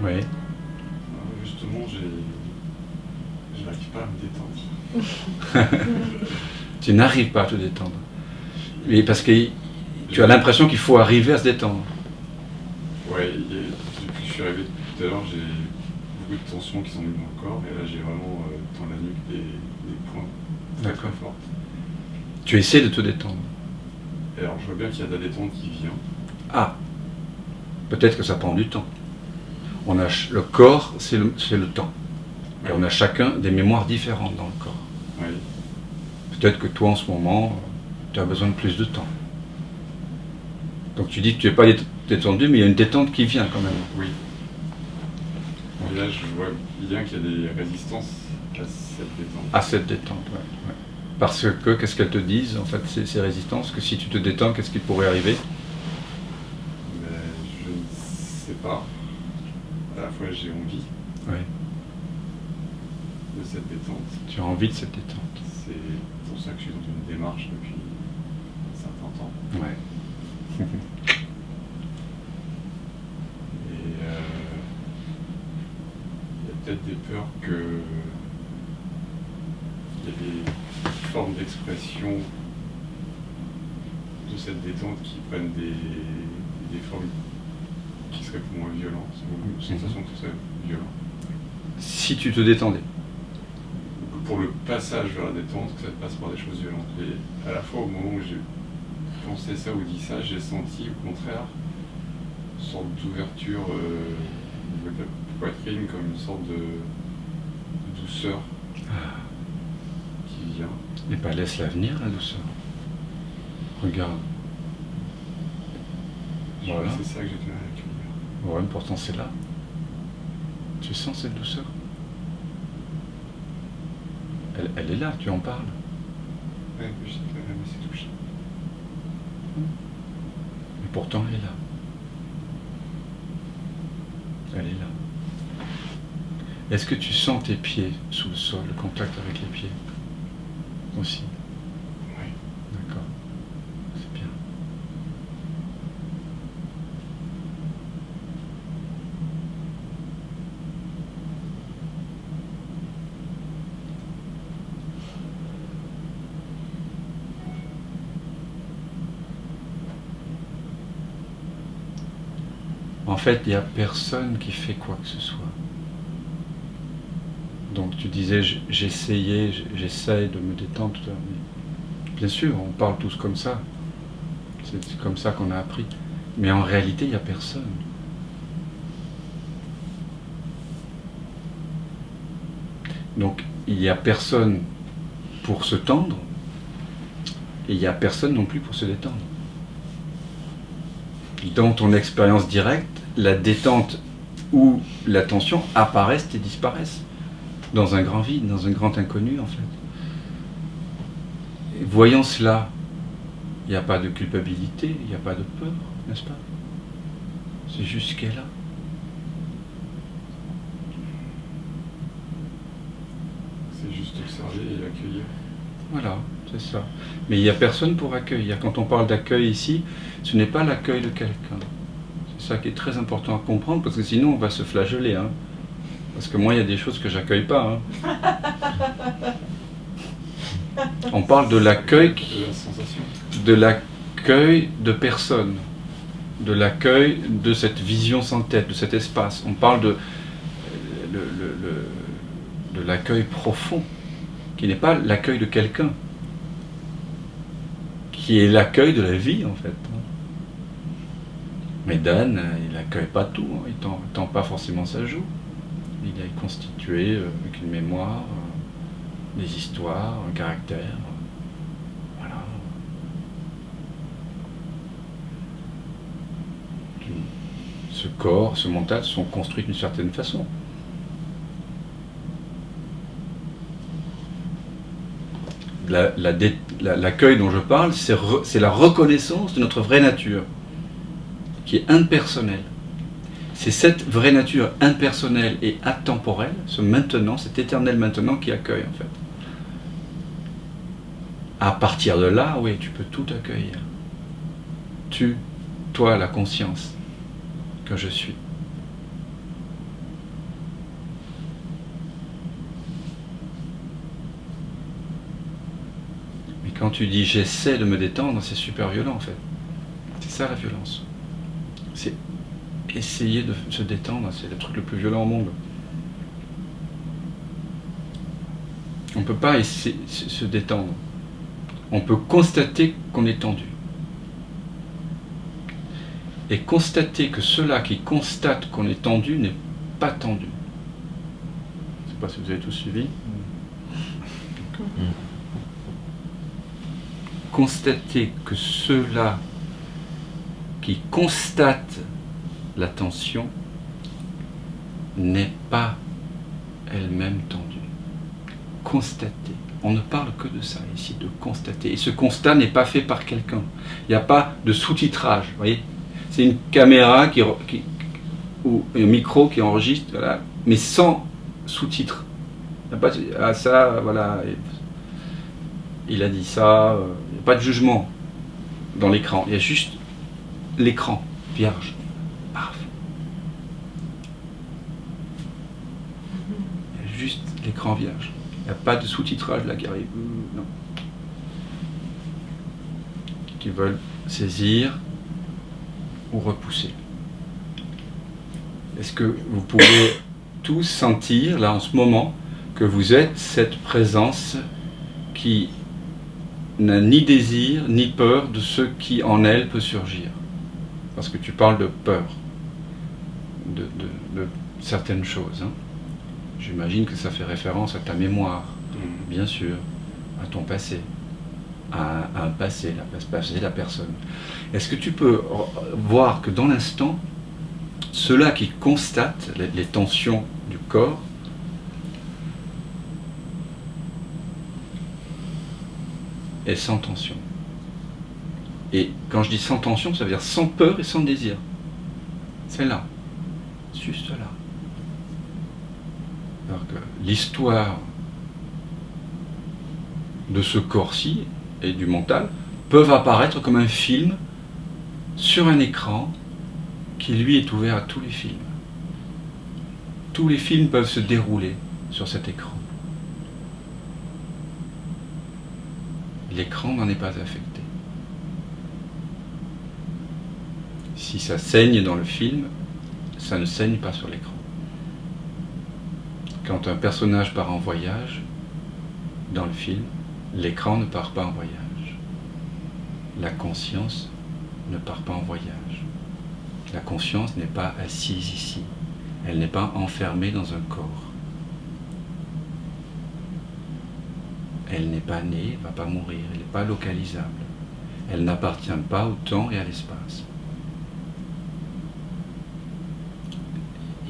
Oui. Justement, je n'arrive pas à me détendre. Tu n'arrives pas à te détendre. Et parce que tu as l'impression qu'il faut arriver à se détendre. Ouais, depuis que je suis arrivé tout à l'heure, j'ai beaucoup de tensions qui sont venues dans le corps, et là j'ai vraiment dans la nuque des points très très forts. Tu essaies de te détendre. Et alors je vois bien qu'il y a de la détente qui vient. Ah, peut-être que ça prend du temps. Le corps, c'est le temps. Et on a chacun des mémoires différentes dans le corps. Oui. Peut-être que toi, en ce moment, tu as besoin de plus de temps. Donc tu dis que tu n'es pas détendu, mais il y a une détente qui vient quand même. Oui. Et là, je vois bien qu'il y a des résistances à cette détente. À cette détente, ouais. Parce que, qu'est-ce qu'elles te disent, en fait, ces résistances? Que si tu te détends, qu'est-ce qui pourrait arriver? Je ne sais pas. À la fois, j'ai envie de cette détente. Tu as envie de cette détente. C'est pour ça que je suis dans une démarche depuis un certain temps. Ouais. Et il y a peut-être des peurs que il y a des formes d'expression de cette détente qui prennent des formes qui seraient moins violentes, ou une sensation que ce serait violent. Si tu te détendais. Pour le passage vers la détente, que ça passe par des choses violentes. Et à la fois, au moment où j'ai pensé ça ou dit ça, j'ai senti au contraire une sorte d'ouverture au niveau de la poitrine, comme une sorte de douceur qui vient. Et pas laisse-la venir, la douceur. Regarde. Voilà. C'est ça que j'ai du mal à accueillir. Ouais, mais pourtant c'est là. Tu sens cette douceur? Elle est là, tu en parles. Oui, je sais que même c'est touché. Mais pourtant elle est là. Elle est là. Est-ce que tu sens tes pieds sous le sol, le contact avec les pieds aussi? Oui. D'accord. C'est bien. En fait, il n'y a personne qui fait quoi que ce soit. Donc tu disais, j'essaye de me détendre tout à l'heure. Bien sûr, on parle tous comme ça. C'est comme ça qu'on a appris. Mais en réalité, il n'y a personne. Donc, il n'y a personne pour se tendre, et il n'y a personne non plus pour se détendre. Dans ton expérience directe, la détente ou la tension apparaissent et disparaissent dans un grand vide, dans un grand inconnu en fait. Et voyant cela, il n'y a pas de culpabilité, il n'y a pas de peur, n'est-ce pas? C'est juste ce qui est là. C'est juste observer et accueillir. Voilà, c'est ça. Mais il n'y a personne pour accueillir. Quand on parle d'accueil ici, ce n'est pas l'accueil de quelqu'un. C'est ça qui est très important à comprendre, parce que sinon on va se flageller. Hein. Parce que moi, il y a des choses que j'accueille pas. Hein. On parle de l'accueil de personne, de l'accueil de cette vision sans tête, de cet espace. On parle de l'accueil profond, qui n'est pas l'accueil de quelqu'un, qui est l'accueil de la vie en fait. Mais Dan, il n'accueille pas tout, hein. Il ne tend pas forcément sa joue. Il est constitué avec une mémoire, des histoires, un caractère. Voilà. Ce corps, ce mental sont construits d'une certaine façon. L'accueil dont je parle, c'est la reconnaissance de notre vraie nature, qui est impersonnelle. C'est cette vraie nature impersonnelle et atemporelle, ce maintenant, cet éternel maintenant qui accueille en fait. À partir de là, oui, tu peux tout accueillir. Toi, la conscience que je suis. tu dis j'essaie de me détendre, c'est super violent en fait. C'est ça la violence. C'est essayer de se détendre, c'est le truc le plus violent au monde. On ne peut pas essayer de se détendre. On peut constater qu'on est tendu. Et constater que ceux-là qui constatent qu'on est tendu n'est pas tendu. Je ne sais pas si vous avez tous suivi. Constater que ceux-là qui constatent la tension n'est pas elle-même tendue. Constater. On ne parle que de ça ici, de constater. Et ce constat n'est pas fait par quelqu'un. Il n'y a pas de sous-titrage, vous voyez. C'est une caméra ou un micro qui enregistre, voilà, mais sans sous-titres. Il n'y a pas de, ah ça, voilà, il a dit ça, il n'y a pas de jugement dans l'écran. Il y a juste l'écran vierge. Paf. Il y a juste l'écran vierge. Il n'y a pas de sous-titrage là qui arrive. Non. Qui veulent saisir ou repousser. Est-ce que vous pouvez tous sentir là en ce moment que vous êtes cette présence qui n'a ni désir ni peur de ce qui en elle peut surgir? Parce que tu parles de peur de certaines choses. Hein. J'imagine que ça fait référence à ta mémoire, bien sûr, à ton passé, à un passé, la personne. Est-ce que tu peux voir que dans l'instant, ceux-là qui constatent les tensions du corps est sans tension. Et quand je dis sans tension, ça veut dire sans peur et sans désir. C'est là, juste là. Alors que l'histoire de ce corps-ci et du mental peuvent apparaître comme un film sur un écran qui lui est ouvert à tous les films. Tous les films peuvent se dérouler sur cet écran. L'écran n'en est pas affecté. Si ça saigne dans le film, ça ne saigne pas sur l'écran. Quand un personnage part en voyage, dans le film, l'écran ne part pas en voyage. La conscience ne part pas en voyage. La conscience n'est pas assise ici. Elle n'est pas enfermée dans un corps. Elle n'est pas née, elle ne va pas mourir, elle n'est pas localisable. Elle n'appartient pas au temps et à l'espace.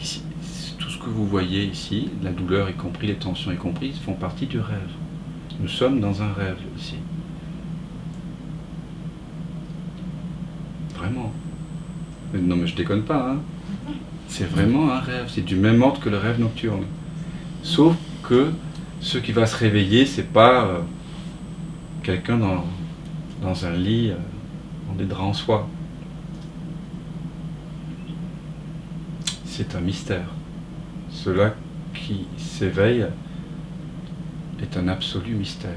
Ici, tout ce que vous voyez ici, la douleur y compris, les tensions y compris, font partie du rêve. Nous sommes dans un rêve ici. Vraiment. Non mais je déconne pas, hein. C'est vraiment un rêve, c'est du même ordre que le rêve nocturne. Sauf que ce qui va se réveiller, c'est pas quelqu'un dans un lit, dans des draps en soie. C'est un mystère. Cela qui s'éveille est un absolu mystère.